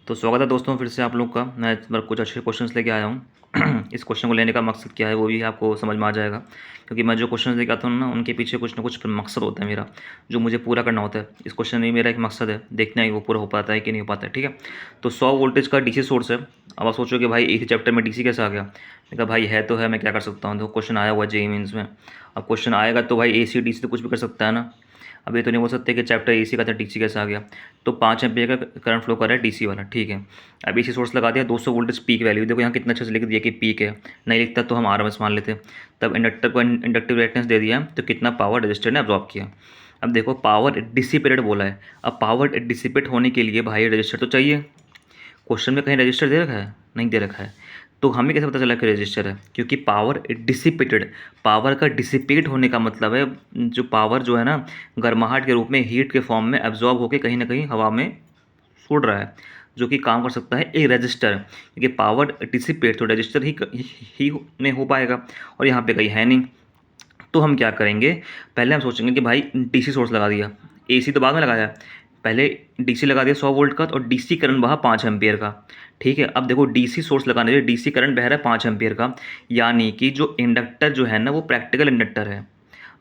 तो स्वागत है दोस्तों फिर से आप लोग का। मैं इस बार कुछ अच्छे क्वेश्चंस लेके आया हूँ। इस क्वेश्चन को लेने का मकसद क्या है वो भी आपको समझ में आ जाएगा, क्योंकि मैं जो क्वेश्चंस लेके आता हूँ ना उनके पीछे कुछ ना कुछ मकसद होता है मेरा, जो मुझे पूरा करना होता है। इस क्वेश्चन में मेरा एक मकसद है, देखना है वो पूरा हो पाता है कि नहीं हो पाता है। ठीक है, तो 100 वोल्टेज का डीसी सोर्स है। अब आप सोचो कि भाई एक ही चैप्टर में डीसी कैसे आ गया। मैं कहा भाई है तो है, मैं क्या कर सकता हूँ। तो क्वेश्चन आया हुआ जेईई मेंस में। अब क्वेश्चन आएगा तो भाई एसी डीसी तो कुछ भी कर सकता है ना। अब ये तो नहीं बोल सकते कि चैप्टर एसी का था डीसी कैसे आ गया। तो 5 एम्पियर का करंट फ्लो कर रहा है डीसी वाला। ठीक है, अब एसी सोर्स लगा दिया, 200 वोल्टेज पीक वैल्यू। देखो यहाँ कितना अच्छे से लिख दिया कि पीक है। नहीं लिखता तो हम आरएमएस मान लेते। तब इंडक्टर को इंडक्टिव रिएक्टेंस दे दिया, तो कितना पावर रजिस्टर ने अब्जॉर्ब किया। अब देखो पावर डिसिपेटेड बोला है। अब पावर डिसिपेट होने के लिए भाई रजिस्टर तो चाहिए। क्वेश्चन में कहीं रजिस्टर दे रखा है? नहीं दे रखा है। तो हमें कैसे पता चला कि रजिस्टर है? क्योंकि पावर डिसिपेटेड, पावर का डिसिपेट होने का मतलब है जो पावर जो है ना गर्माहट के रूप में हीट के फॉर्म में एब्जॉर्ब होकर कहीं ना कहीं हवा में छोड़ रहा है, जो कि काम कर सकता है एक रजिस्टर। क्योंकि पावर डिसिपेट तो रजिस्टर ही में हो पाएगा, और यहाँ पे कहीं है नहीं। तो हम क्या करेंगे, पहले हम सोचेंगे कि भाई डीसी सोर्स लगा दिया, एसी तो बाद में लगाया। पहले डीसी लगा दिया 100 वोल्ट का, और डीसी करंट बहा 5 एम्पियर का। ठीक है, अब देखो डीसी सोर्स लगाने के डीसी करंट बह रहा है 5 एम्पियर का, यानी कि जो इंडक्टर जो है ना वो प्रैक्टिकल इंडक्टर है।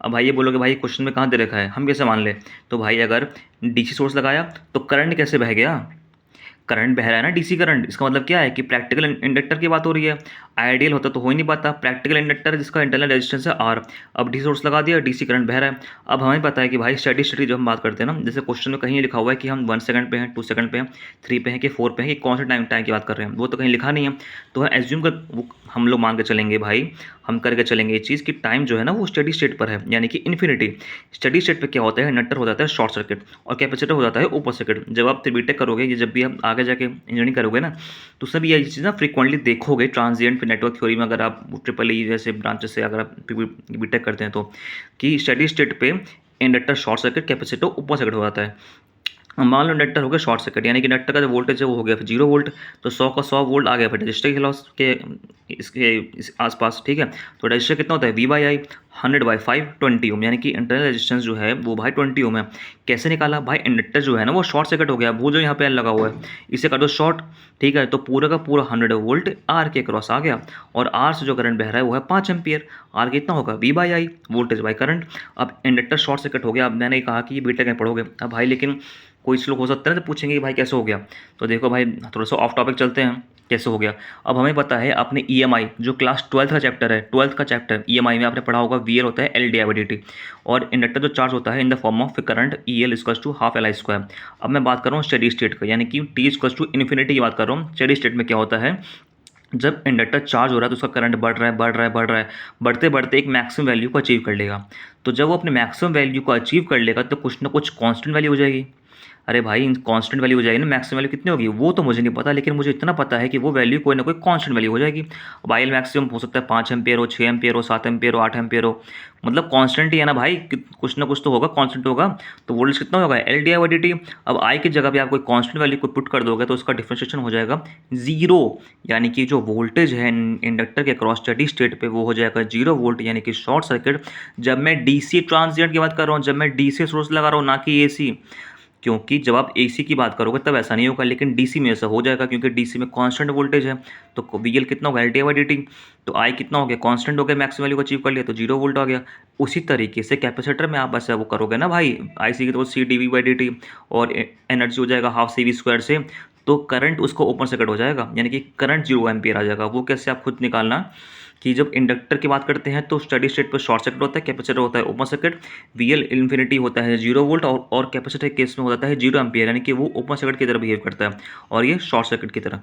अब भाई ये बोलोगे भाई क्वेश्चन में कहाँ दे रखा है, हम कैसे मान ले। तो भाई अगर डीसी सोर्स लगाया तो करंट कैसे बह गया, करंट बह रहा है ना डीसी करंट। इसका मतलब क्या है कि प्रैक्टिकल इंडक्टर की बात हो रही है। आइडियल होता तो हो ही नहीं पाता। प्रैक्टिकल इंडक्टर जिसका इंटरनल रेजिस्टेंस है आर। अब डीसी सोर्स लगा दिया, डीसी करंट बह रहा है। अब हमें पता है कि भाई स्टेडी स्टेट की जब हम बात करते हैं ना, जैसे क्वेश्चन में कहीं लिखा हुआ है कि हम 1 सेकंड पे हैं, 2 सेकंड पे हैं, 3 पे हैं कि 4 पे हैं, कि कौन से टाइम टाइम की बात कर रहे हैं, वो तो कहीं लिखा नहीं है। तो एज्यूम कर वो हम लोग मान के चलेंगे भाई, हम करके चलेंगे ये चीज़ कि टाइम जो है ना वो स्टेडी स्टेट पर है, यानी कि इन्फिनिटी। स्टेडी स्टेट पे क्या होता है, इंडक्टर हो जाता है शॉर्ट सर्किट और कैपेसिटर हो जाता है ओपन सर्किट। जब आप बीटेक करोगे, ये जब भी आप आगे जाके इंजीनियरिंग करोगे ना, तो सब ये चीज़ ना फ्रीक्वेंटली देखोगे ट्रांजिएंट नेटवर्क थ्योरी में, अगर आप ट्रिपल ई जैसे ब्रांचेस से अगर आप बीटेक करते हैं तो, कि स्टेडी स्टेट पे inductor short circuit, capacitor open circuit हो जाता है। मान लो इंडक्टर हो गया शॉर्ट सर्किट, यानी कि इंडक्टर का जो वोल्टेज है वो हो गया फिर 0 वोल्ट। तो 100 का 100 वोल्ट आ गया फिर रजिस्टर के लॉस के इसके इस आसपास। ठीक है, तो रजिस्टर कितना होता है V/I 100/5 20 ओम, यानी कि इंटरनल रेजिस्टेंस जो है वो भाई 20 ओम है। कैसे निकाला भाई, इंडक्टर जो है ना वो शॉर्ट सर्किट हो गया, वो जो यहाँ पे लगा हुआ है इसे कर दो शॉर्ट। ठीक है, तो पूरा का पूरा 100 वोल्ट आर के क्रॉस आ गया, और आर से जो करंट बह रहा है वो है 5 एम्पियर। आर कितना होगा V/I, वोल्टेज बाई करंट। अब इंडक्टर शॉर्ट सर्किट हो गया। अब मैंने कहा कि ये बीटेक में पढ़ोगे अब भाई, लेकिन कोई लोग हो सकता है ना तो पूछेंगे कि भाई कैसे हो गया। तो देखो भाई थोड़ा सा ऑफ टॉपिक चलते हैं, कैसे हो गया। अब हमें पता है अपने ईएमआई जो क्लास 12th का चैप्टर है, 12th का चैप्टर ईएमआई में आपने पढ़ा होगा, वीएल होता है L/dt, और इंडक्टर जो चार्ज होता है in the form of current EL equals to half LI²। अब मैं बात कर रहा हूँ स्टेडी स्टेट का, यानी कि T इक्वल्स टू इन्फिनिटी की बात कर रहा हूँ। स्टेडी स्टेट में क्या होता है, जब इंडक्टर चार्ज हो रहा है तो उसका करंट बढ़ रहा है बढ़ रहा है बढ़ रहा है, बढ़ते बढ़ते एक मैक्सिमम वैल्यू को अचीव कर लेगा। तो जब वो अपने मैक्सिमम वैल्यू को अचीव कर लेगा तो कुछ ना कुछ कांस्टेंट वैल्यू हो जाएगी। अरे भाई कांस्टेंट वैल्यू हो जाएगी ना, मैक्सिमम वैल्यू कितनी होगी वो तो मुझे नहीं पता, लेकिन मुझे इतना पता है कि वो वैल्यू कोई ना कोई कांस्टेंट वैल्यू हो जाएगी। अब आईएल मैक्सिमम हो सकता है 5 एम्पियर हो, 6 एम्पियर हो, 7 एम्पियर हो, 8 एम्पियर हो, मतलब कांस्टेंट ही है ना भाई, कुछ ना कुछ तो होगा, कांस्टेंट होगा। तो वोल्टेज कितना होगा L/dt। अब आई की जगह पे आप कोई कांस्टेंट वैल्यू को पुट कर दोगे तो उसका डिफरेंशिएशन हो जाएगा जीरो, यानी कि जो वोल्टेज है इंडक्टर के क्रॉस स्टेडी स्टेट पे वो हो जाएगा 0 वोल्ट, यानी कि शॉर्ट सर्किट। जब मैं डीसी ट्रांजिएंट की बात कर रहा हूँ, जब मैं डीसी सोर्स लगा रहा हूँ, ना कि एसी। क्योंकि जब आप एसी की बात करोगे तब ऐसा नहीं होगा, लेकिन डीसी में ऐसा हो जाएगा, क्योंकि डीसी में कांस्टेंट वोल्टेज है। तो वीएल कितना होगा L/dt। तो आई कितना हो गया, कांस्टेंट हो गया, मैक्सिमम वैल्यू को अचीव कर लिया तो 0 वोल्ट आ गया। उसी तरीके से कैपेसिटर में आप ऐसा वो करोगे ना भाई, आई सी की तो C/dV/dt, और एनर्जी हो जाएगा हाफ CV² से। तो करंट उसको ओपन सर्किट हो जाएगा, यानी कि करंट 0 एम्पियर आ जाएगा। वो कैसे आप खुद निकालना, कि जब इंडक्टर की बात करते हैं तो स्टडी स्टेट पर शॉर्ट सर्किट होता है, कैपेसिटर होता है ओपन सर्किट, वीएल इन्फिनिटी होता है 0 वोल्ट, और कैपेसिटर केस में हो जाता है 0 एम्पियर, यानी कि वो ओपन सर्किट की तरह बिहेव करता है और ये शॉर्ट सर्किट की तरह।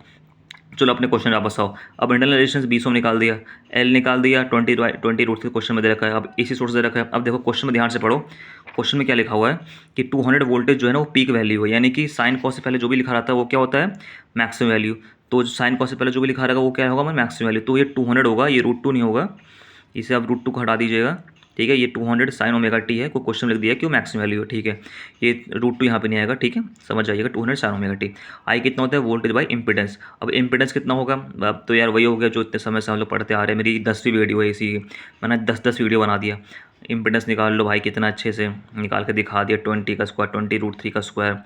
चलो अपने क्वेश्चन वापस आओ। अब इंटरनल रेजिस्टेंस 20 ओम निकाल दिया, एल निकाल दिया, 20 क्वेश्चन में दे रखा है। अब एसी सोर्स दे रखा है। अब देखो क्वेश्चन में ध्यान से पढ़ो, क्वेश्चन में क्या लिखा हुआ है कि 200 वोल्टेज जो है ना वो पीक वैल्यू है, यानी कि साइन कॉस से पहले जो भी लिखा रहता है वो क्या होता है, मैक्सिमम वैल्यू। तो साइन कॉस से पहले जो भी लिखा रहेगा वो क्या होगा, मैक्सिमम वैल्यू। तो ये 200 होगा, ये √2 नहीं होगा, इसे आप √2 को हटा दीजिएगा। ठीक है, ये 200 साइन ओमेगा टी है, कोई क्वेश्चन लिख दिया क्यों मैक्सिमम वैल्यू है। ठीक है, ये √2 यहाँ पे नहीं आएगा। ठीक है, समझ जाइएगा, 200 साइन ओमेगा टी। आई कितना होता है, वोल्टेज बाई इंपीडेंस। अब इंपीडेंस कितना होगा, अब तो यार वही हो गया जो इतने समय से हम लोग पढ़ते आ रहे हैं। मेरी 10वीं वीडियो है इसी, मैंने 10 वीडियो बना दिया। इंपीडेंस निकाल लो भाई, कितना अच्छे से निकाल के दिखा दिया, 20 का स्क्वायर, 20 √3 का स्क्वायर,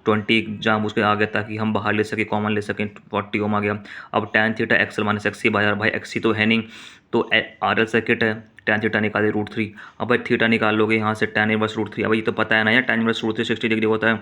20 एग्जाम उसके आ गया ताकि हम बाहर ले सकें, कॉमन ले सकें, 40 ओम आ गया। अब tan theta XL minus XC by R, भाई एक्सी तो है नहीं, तो आर एल सर्किट है, tan थीटा निकाले √3। अब भाई थीटा निकाल लोगे यहाँ से tan इनवर्स √3। अब ये तो पता है ना यार, tan इनवर्स √3 60 डिग्री होता है।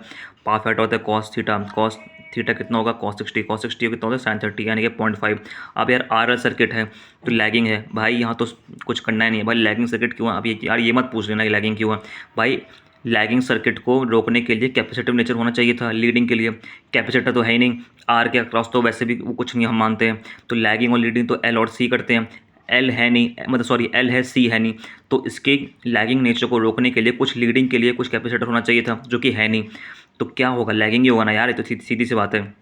पावर फैक्टर होता है cos थीटा कितना होगा cos 60 कितना होता है sin 30 यानी कि 0.5। अब यार आर एल सर्किट है तो लैगिंग है भाई, यहाँ तो कुछ करना ही नहीं है भाई। लैगिंग सर्किट क्यों है? अब ये यार ये मत पूछ लेना कि लैगिंग क्यों है भाई। लैगिंग सर्किट को रोकने के लिए कैपेसिटिव नेचर होना चाहिए था, लीडिंग के लिए कैपेसिटर तो है ही नहीं। आर के अक्रॉस तो वैसे भी वो कुछ नहीं हम मानते हैं, तो लैगिंग और लीडिंग तो एल और सी करते हैं, एल है नहीं, मतलब सॉरी एल है सी है नहीं, तो इसके लैगिंग नेचर को रोकने के लिए कुछ लीडिंग के लिए कुछ कैपेसिटर होना चाहिए था जो कि है नहीं। तो क्या होगा, लैगिंग ही होगा ना यार, ये तो सीधी सी बात है।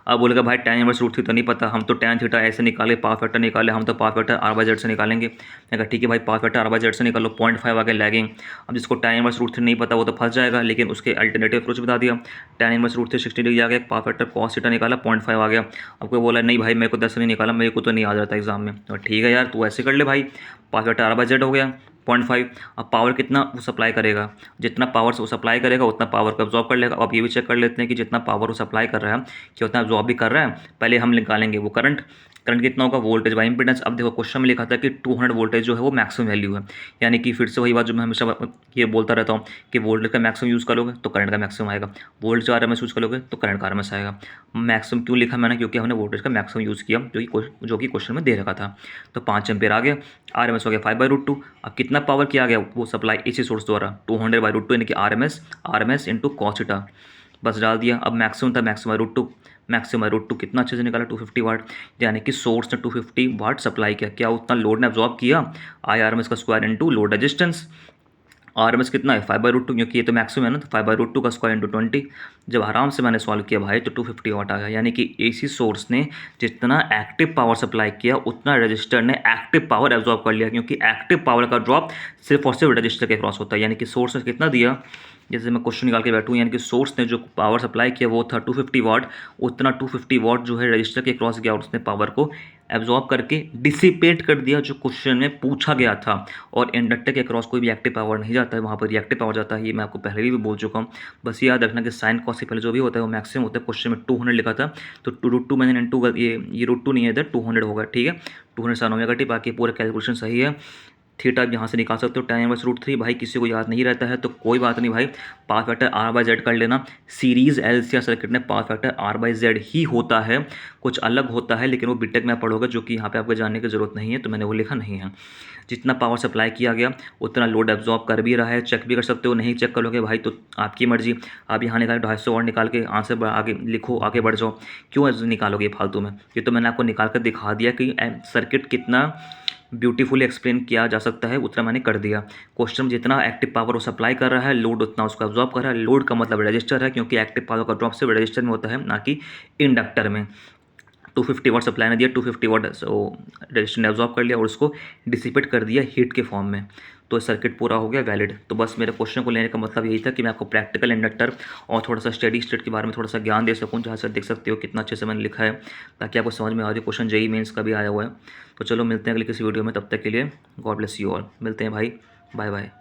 अब बोलेगा भाई tan इनवर्स √3 तो नहीं पता, हम तो tan थीटा ऐसे निकाले, पावर फैक्टर निकाले, हम तो पावर फैक्टर r/z से निकालेंगे। मैं कहा ठीक है भाई, पावर फैक्टर r/z से निकालो, 0.5 आ गया लैगिंग। अब जिसको tan इनवर्स √3 नहीं पता वो तो फंस जाएगा, लेकिन उसके अल्टरनेटिव अप्रोच बता दिया। tan इनवर्स √3 60 डिग्री आ गया, पावर फैक्टर cos थीटा निकाला, 0.5 आ गया। अब कोई बोला नहीं भाई मेरे को 10 नहीं निकाला, मेरे को तो नहीं आ जाता एग्जाम में, तो ठीक है यार तू ऐसे कर ले भाई, पावर फैक्टर r/z हो गया 0.5। अब पावर कितना वो सप्लाई करेगा, जितना पावर वो सप्लाई करेगा उतना पावर को अब्जॉर्ब कर लेगा। अब ये भी चेक कर लेते हैं कि जितना पावर वो सप्लाई कर रहा है कि उतना अब्जॉर्ब भी कर रहा है। पहले हम निकालेंगे वो करंट कितना होगा, वोल्टेज बाई इंपीडेंस। अब देखो क्वेश्चन में लिखा था कि 200 वोल्टेज जो है वो मैक्सिमम वैल्यू है, यानी कि फिर से वही बात जो मैं हमेशा ये बोलता रहता हूँ कि वोल्टेज का मैक्सिमम यूज़ करोगे तो करंट का मैक्सिमम आएगा, वोल्टेज का RMS यूज़ करोगे तो करंट का RMS आएगा। मैक्सिमम क्यों लिखा मैंने, क्योंकि हमने वोल्टेज का मैक्सिमम यूज़ किया जो कि क्वेश्चन में दे रखा था। तो 5 एम्पेयर आ गया, RMS हो गया 5/√2। अब कितना पावर किया गया वो सप्लाई इसी सोर्स द्वारा, 200/√2 यानी कि RMS इंटू cos थीटा, बस डाल दिया। अब मैक्सिमम था मैक्सिमम/√2 कितना अच्छे से निकाला 250 वाट, यानी कि सोर्स ने 250 वाट सप्लाई किया, क्या उतना लोड ने अब्जॉर्ब किया, IRMS का square into load resistance. RMS कितना है 5/√2, क्योंकि ये तो मैक्सिमम है ना, तो 5/√2 का स्क्वायर इंटू 20। जब आराम से मैंने सॉल्व किया भाई तो 250 वाट आ गया, यानी कि AC सोर्स ने जितना एक्टिव पावर सप्लाई किया उतना रजिस्टर ने एक्टिव पावर एब्जॉर्ब कर लिया, क्योंकि एक्टिव पावर का ड्रॉप सिर्फ और सिर्फ रजिस्टर के क्रॉस होता है। यानी कि सोर्स ने कितना दिया, जैसे मैं क्वेश्चन निकाल के बैठूँ, यानी कि सोर्स ने जो पावर सप्लाई किया वो था 250 वाट, उतना 250 वाट जो है रजिस्टर के क्रॉस गया और उसने पावर को एब्जॉर्ब करके डिसिपेट कर दिया जो क्वेश्चन में पूछा गया था। और इंडक्टर के क्रॉस कोई भी एक्टिव पावर नहीं जाता है, वहाँ पर रिएक्टिव पावर जाता है, ये मैं आपको पहले भी बोल चुका हूँ। बस याद रखना कि साइन कॉस से पहले जो भी होता है वो मैक्सिमम होता है। क्वेश्चन में 200 लिखा था तो √2 मैंने इंटू ये √2 नहीं है इधर, 200 होगा, ठीक है, 200 साइन ओमेगा टी, बाकी पूरा कैलकुलेशन सही है। थीटा आप यहाँ से निकाल सकते हो, tan इनवर्स √3। भाई किसी को याद नहीं रहता है तो कोई बात नहीं भाई, पावर फैक्टर r/z कर लेना। सीरीज LCR सर्किट में पावर फैक्टर r/z ही होता है, कुछ अलग होता है लेकिन वो बीटेक में पढ़ोगे, जो कि यहाँ पे आपको जानने की जरूरत नहीं है, तो मैंने वो लिखा नहीं है। जितना पावर सप्लाई किया गया उतना लोड एब्जॉर्ब कर भी रहा है, चेक भी कर सकते हो, नहीं चेक करोगे भाई तो आपकी मर्जी। आप यहाँ निकाले 250 वाट निकाल के आंसर आगे लिखो, आगे बढ़ जाओ, क्यों निकालोगे फालतू में। ये तो मैंने आपको निकाल कर दिखा दिया कि सर्किट कितना ब्यूटीफुली एक्सप्लेन किया जा सकता है, उतना मैंने कर दिया। क्वेश्चन में जितना एक्टिव पावर वो सप्लाई कर रहा है, लोड उतना उसको अब्जॉर्ब कर रहा है। लोड का मतलब रजिस्टर है, क्योंकि एक्टिव पावर का ड्रॉप सिर्फ रजिस्टर में होता है, ना कि इंडक्टर में। 250 वाट सप्लाई ने दिया, 250 वाट रजिस्टर ने अब्जॉर्ब कर लिया और उसको डिसिपेट कर दिया हीट के फॉर्म में, तो सर्किट पूरा हो गया वैलिड। तो बस मेरे क्वेश्चन को लेने का मतलब यही था कि मैं आपको प्रैक्टिकल इंडक्टर और थोड़ा सा स्टेडी स्टेट के बारे में थोड़ा सा ज्ञान दे सकूं, जहाँ से देख सकते हो कितना अच्छे से मैंने लिखा है, ताकि आपको समझ में आ जाए। क्वेश्चन JEE मेंस का भी आया हुआ है। तो चलो मिलते हैं अगले किसी वीडियो में, तब तक के लिए गॉड ब्लेस यू ऑल। मिलते हैं भाई, बाय बाय।